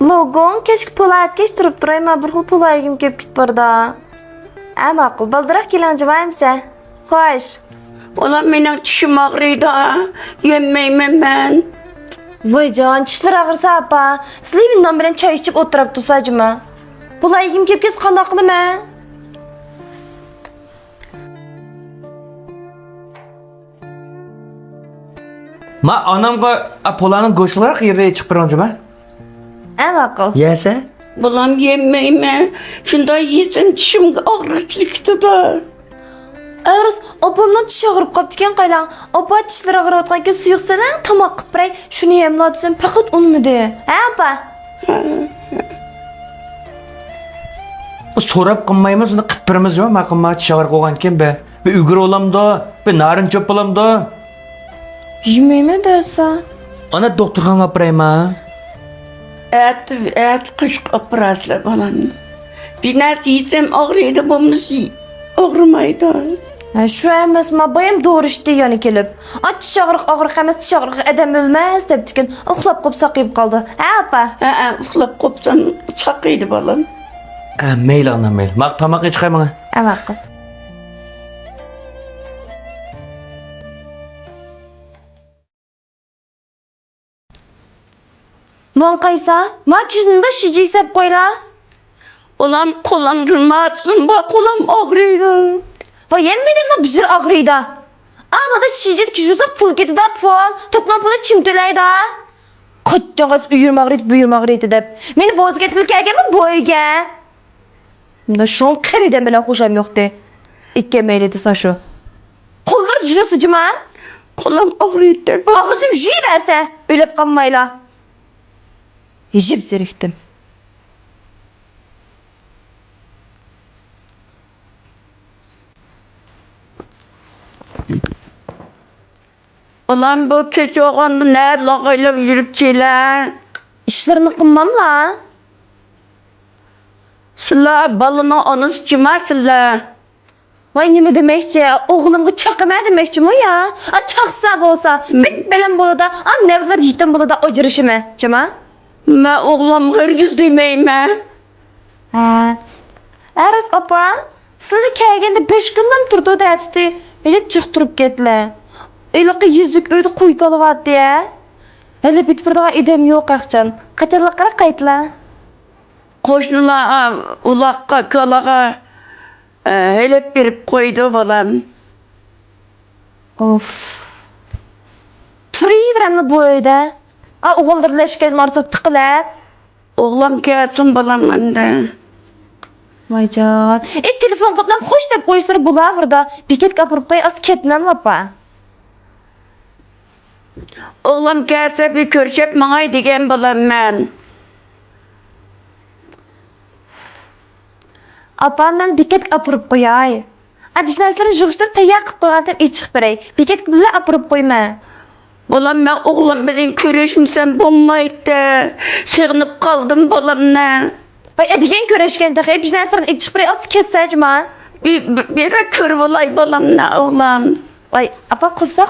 Logon keşke polayat geçtirip durayım ama bir xil polayagim kep git barda. Ma'qul, baldiroq kelanjımayımsa. Xo'sh. Ulan mening tishim og'riydi. Yemmayman men. Voy jon, tishlar og'risa apa. Sizlar bilan choy ichib o'tirib tursajmi? Polayagim kep kes qanday qilaman? Ma anamga polanın go'shtlarini qayerda chiqib bironjima? Ma'qul. Yesa? Bulam yemmayman. Shunda yesam tishimga og'riq chiqdi. Arız, opamdan tish og'rib qopti ekan qaylang. Opa tishlari og'riyotganki suyuq salang, tomoq qilib biray. Shuni yemla desam faqat unmidi. Ha, opa? So'rab qilmaymiz, uni qilib biramizmi? Ma qilma tish og'riq qo'ygan ekan be. Be uyg'ur olamda, be narin cho'p olamda. Yemayman desa. Ana doktorxonaga olib boraymi? Et kış operasyonu falan. Bir nas yesam og'riydi, bo'lmasa og'rimaydi. Ha, shu emas, ma bayam doğru ish degani kelib. Tish og'riq emas, tish og'riq adam o'lmas debdi ekan. Uxlab qolib saqayib qoldi. Ha, opa? Uxlab qopsam saqiydi bolam. Mayli ana mayli. Ma tomoq ichqay menga. Ma'qul. Mon qaysa? Ma kishninda shiji sep qo'yla. Ulan qo'lim yurmasin, bak qo'lim og'riydi. Va yemmadingmi bizir og'riydi. Amada shiji kishusap pul ketida pul, to'plam pulni chim to'laydi. Qo'chchag'az uyurma og'riydi deb. Meni bo'zga til kelganmi bo'yga? Bunda shon qaridan bilan xo'sham yo'qdi. Ikki mayli desa shu. Qo'llar jurasijima? Qo'lim og'riydi. Og'zim jiybersa, o'lib qolmayla. Yijib zerikdim. Ulan bu kecha o'g'anda ne lag'aylab yuribchilar. İşlerini qilmamla. Sizlar balını onuz chimasizlar. Voy nima demakchi? O'g'limga chaqama demakchimi ya? Chaqsa bo'lsa, bit bilan bo'ladi. Nevzar yetim bo'ladi ajrashimi? Chima? Men o'g'lim hergiz demayman. Ha. Aras opa, sizlar kelganda 5 kundan turdi daydi. Elib chiq turib ketdilar. Eliqi yuzlik uyda qo'y qolyapti ya. Hali bitfirda idem yo'q aqchan. Qachonlar qaytdilar? Qo'shnilar uloqqa, kolaga helep berib qo'ydi bolam. Of. Turiveramni bu uyda. O'g'ildirlashgan marta tiqilib. O'g'lim kelsin bolam menda. Voyjon. Telefon qilib xo'sh deb qo'yishlar bo'laverdi. Bekat gapirib qo'y, as ketmam opa. O'g'lim kelsa bir ko'rishib mangay degan bo'laman. Opa, men bekat gapirib qo'yay. Biz narsalarni yig'ishtirib tayyor qilib qo'ygandim, chiqib beray. Bekat bilan gapirib qo'yma. Bolam men o'g'lim bilan ko'rishmsam bo'lmaydi. Sig'inib qoldim bolamdan. Voy, degan ko'rishganda biz narsalarni chiqib beray, as ketsajma. Bir ko'rib olay bolamdan o'g'lim. Voy, opa, qopsa.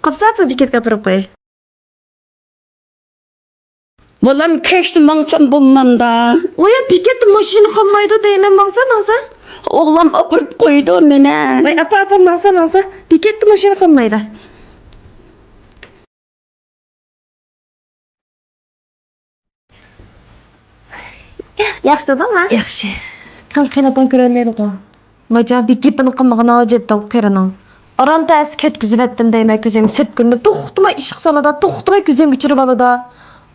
Qopsa bekat gapirib qo'y. Bolam kechdi mangsam bo'lmanda. Voy, bekat mashina qolmaydi deyman, mangsa. O'g'lim opirib qo'ydi meni. Voy, opa, mangsa. Bekat mashina qolmaydi. Yaxshi dedimi? Yaxshi. Qanqaynadan ko'rolmaydi. Voyjon, bekatni qilmag'an hojatdan qiraning. Arantas ketkizib etdim deymek ko'zim süt günü to'xtamay ishq solada, to'xtamay ko'zim uchirib oladi.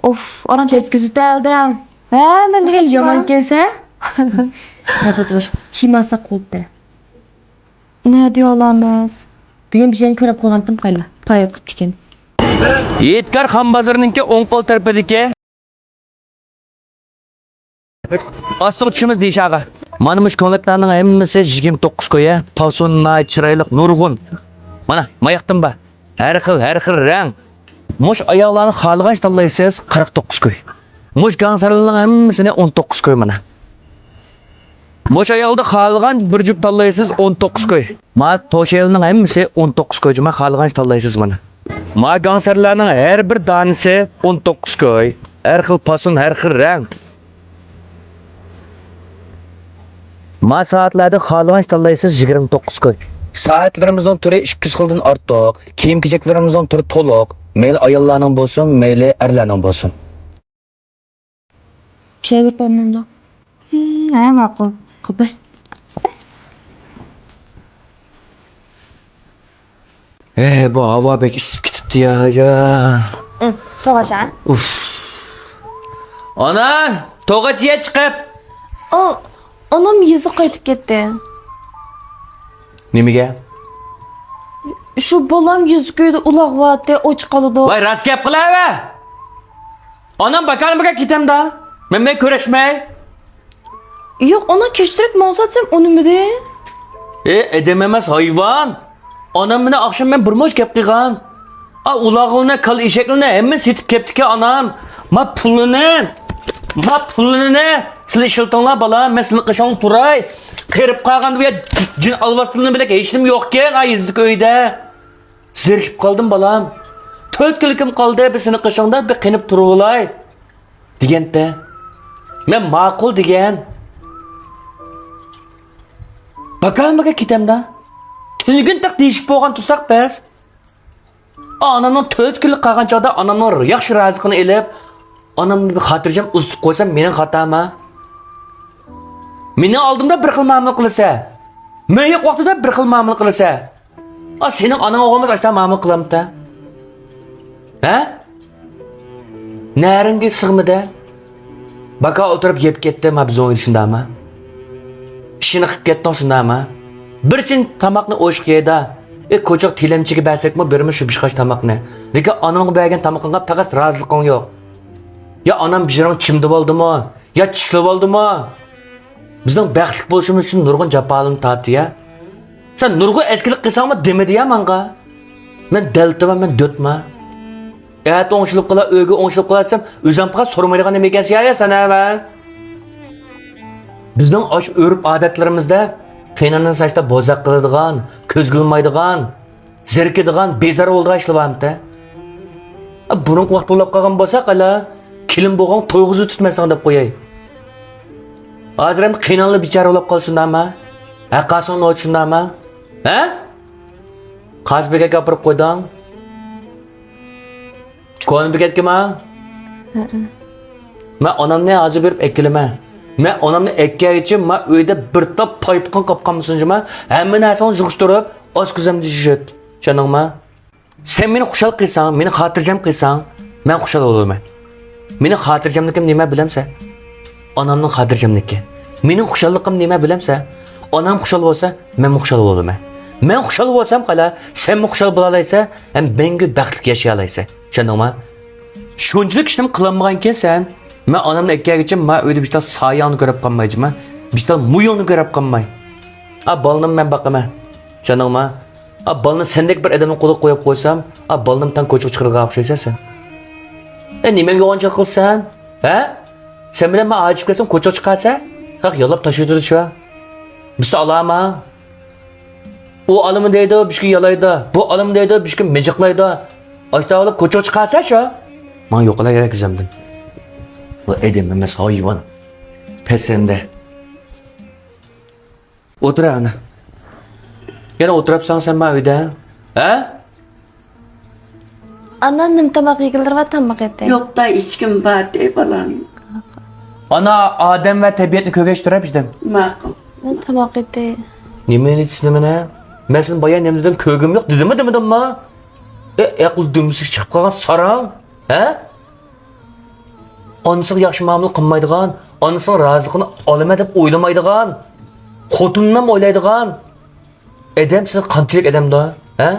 Of, aran ketkizib eldim. Ha, men degan yomon kelsa. Hadi kimasa qo'lda. Ne diyorlarmiz? Bugun bir ko'rib qo'ygandim qayla. Payot qilib ketgan. Yetkar xon bozorininki o'ng qo'l tarafidagi Astık düşümüz deyişağı. Manımış konleklarının emmisi 29 koya. Tavsununa çıraylık nurgun. Mana mayaqtın ba. Her xil rang. Muş ayaqlarını xalıgaç tallaysız 49 koy. Muş gansarlının emmisine 19 koy mana. Muş ayaqda xalıgan bir cüp tallaysız 19 koy. Ma toşayılının emmisi 19 koy. Cuma xalıgaç tallaysız mana. Ma gansarlarning har bir danisi 19 koy. Har xil fason, har xil rang. Ma soatlarda xohlagan tanlaysiz 29 koy. Soatlarimizning turi 200 xildan ortiq. Kiyim-kechaklarimizning turi to'liq. Mayli ayollarning bo'lsin, mayli erlarning bo'lsin. Şey bir bana. Ha, ma'qul. Kapı. Bu havo bek isib ketibdi ya. Toğaşan. Uf. Ana, to'g'achiga chiqib. Anam yüzü qaytib ketdi. Nimaga? Şu bolam yüzgüydü ulaq vatdi och qoldi. Voy, rost gap qilava. Onam bakalimiga ketamda. Men ko'rashmay. Yo'q, ona kechtirib mavsatsam unimidi. Edem emas hayvon. Onam meni oqshom men bir mo'sh gap qilgan. Ulag'ini, kal eshaklarni hamma setib ketdi-ki onam. Ma pulini. Sizlar shiltinglar bola, men sizlarni qishon turay. Qirib qolgan bu jin alvasini bilak hech nima yo'q-ken, ayizlik uyda. Zerikib qoldim bolam. 4 kunlik qoldi, biz seni qishonda bir qinib turib olay. Deganda. Men ma'qul degan. Bakalımga ketemda. Tünügün tak deyishib bo'lgan tursak biz. Anamning 4 kunlik qolgan chog'da anamning yaxshi razqini elib, anamni bir xotirjam uzitib qo'ysam, mening xatoma. Meni oldimda bir xil muomala qilsa, men yo'q vaqtida bir xil muomala qilsa, sening onang o'g'ilmas ashta muomala qilamda. Ha? Naringi sig'mida. Baka o'tirib yeb ketdi, ma biz o'yin shundami? İşini qilib ketding shundami? Bir chin tamoqni o'shiq yeydi. Ko'choq tilamchiga bersekmi, bermi shu bishqash tamoqni. Lekin onamga bergan tamoqqa faqat roziliqing yo'q. Ya onam bijirang chimdib oldimi? Ya tishlab oldimi? Bizning baxtli bo'lishimiz uchun nurg'un jafolarni tortdi ya. Sen nurg'un eskilik qilsangmi demadi ya menga. Men daltama, men dotma. Eğer o'ngshilib qila, uyga o'ngshilib qilatsam, o'zim faqat so'ramaydigan nima ekansiz ya sana va. Bizning osh o'rib odatlarimizda qiynalgan saçda bozaq qiladigan, ko'z gulmaydigan, zerikadigan, bezor bo'lgan ishlar bormi? Buning vaqt bo'lib qolgan bo'lsa, qala kelin bo'lgan to'yg'izni tutmasang deb qo'yay. Hozir ham qiynalib bichara bo'lib qolishundami? Haqqasin o'tishundami? Ha? Qazbega gapirib qo'yding. Ko'nib ketdimi? Men onamni hozir berib ekkilama. Men onamni ekkan uchun men uyda bir top paypqon qopqanmisincimi? Hamma narsani yig'ishtirib, o'z ko'zimda yishit. Tushundingmi? Sen meni xushal qilsang, meni xotirjam qilsang, men xushal bo'laman. Meni xotirjamlikim nima bilamsan? Onamning xotirjamligi. Mening xushalliqim nima bilamsan? Onam xushal bo'lsa, men xushal bo'laman. Men xushal bo'lsam qala, sen xushal bo'la olaysan, ham menga baxtli yashay olaysan. Tushundingmi? Shunchalik ishni qilmagan ekansan. Men onamni ekkan uchun men uyda bitta soyani ko'rib qolmayman. Bitta muyonni ko'rib qolmay. Bolnim men boqaman. Tushundingmi? Bolni sendek bir odamni qo'liga qo'yib qo'ysam, bolnim tan ko'chib chiqirgan o'xshaysan. Nimaga o'ncha qilsan? Ha? Sen bilan men ajib kelsam ko'chib chiqarsa, haq yo'lab tashiydi shu. Biz olama. U olimi deydi, bishki yalaydi. Bu olim deydi, bishki mejiqlaydi. Asta olib ko'chib chiqarsa shu. Men yo'qlar kerak o'zimdan. Bu edim emas hayvon. Pesende. O'tir ana. Yana o'tiribsan sen men uyda. Ha? Annem tamaq yig'ildir va tamaq etdi. Yo'q da hech kim bor deb bolam. Ana odam va tabiatni ko'gashtirib ishdim. Ma'qul. Men tamaq etdi. Nima deysiz mana? Men sen bayan nima dedim, ko'gim yo'q dedimmi? Aql dumsik chiqib qolgan sarang. Ha? Onasiga yaxshi muomala qilmaydigan, onasining roziliqini olaman deb o'ylamaydigan, xotinni ham o'ylaydigan. Adam siz qanchalik odamda, ha?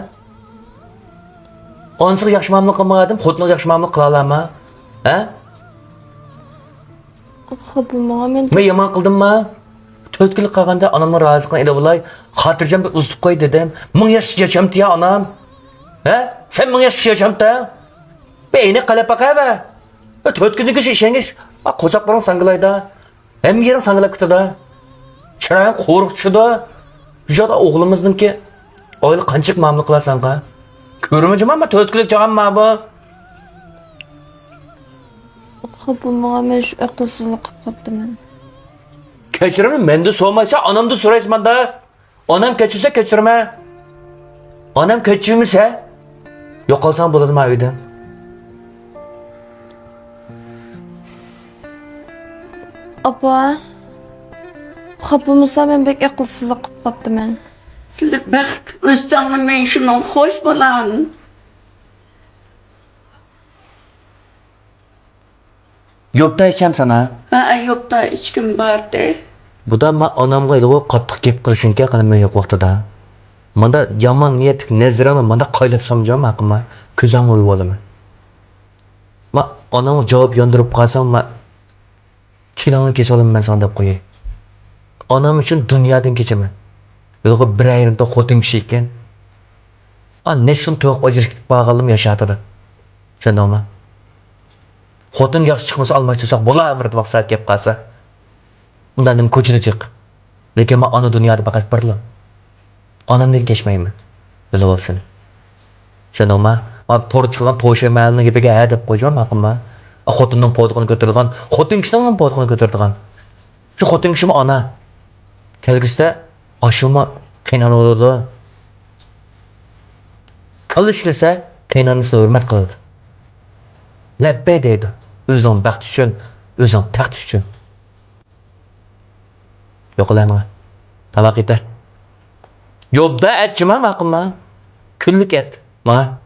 Onasiga yaxshi muomala qilmadim, xotiniga yaxshi muomala qila olaman, ha? Xo'p, men yomon qildimmi? 4 kun qolganda onamning roziliqini elib olay, xotirjam bir uzitib qo'y dedim. 1000 yosh yashamdi ya onam. Ha? Sen 1000 yosh yashamda? Beyni qalab baqava. 4 kunlik ish ishingiz, qo'zoqlaring sangilaydi. Hamma yering sangilab ketadi. Chiroying qo'rqib tushdi. Joda o'g'limizninki oylik qanchalik muomala qilasan-qa? Körümücüm ama 4 kunlik çağım mı bu? Kapılmağa men şu aqlsızlık qilib qaptiman. Keçirimi mende soğumaysa anamda so'rayman da. Anam keçirse keçirme. Anam keçirmese yo'qolsam bo'ladimi uydan? Apa. Kapılmasa men bek aqlsızlık qilib qaptiman. Sizlar baxt o'zsangmi men shundan xo'sh bo'lan. Yo'qda icham sana. Ha, yo'qda hech kim bordi. Bu da men onamga ilg'o qattiq gap qilishingga qilmay yo'q vaqtida. Manda yomon niyat nazarani manda qaylab somjam haqima ko'zam o'yib olaman. Ma onamga javob yondirib qolsam ma kiloni kesalim men sana deb qo'yay. Onam uchun dunyodan kechaman. Yo'q bir ayrimda xotin kishi ekan. Neshun to'q ojirib qolganim yashatadi. Sendoma. Xotin yaxshi chiqmasa olmay tursak bo'laverdi vaqt soat kelib qolsa. Undan nim ko'chada chiq. Lekin men ona dunyoda faqat birlam. Onamdan kechmayman. Bilib olsin. Sendoma. Men to'g'ri chiqqan to'shamalni gapiga ha deb qo'yjam haqimma. Xotinning podg'ini ko'targan, xotin kishining podg'ini ko'targan. Shu xotin kishimi ona. Kelgusida oshima qiynaladi. Alışırsa kaynanasına hürmet kılır. Lebbe deydi. Özün baxt üçün, özün taxt üçün. Yok olayım ha. Tabak yeter. Yolda et cima mı akılma? Küllük et. Ma.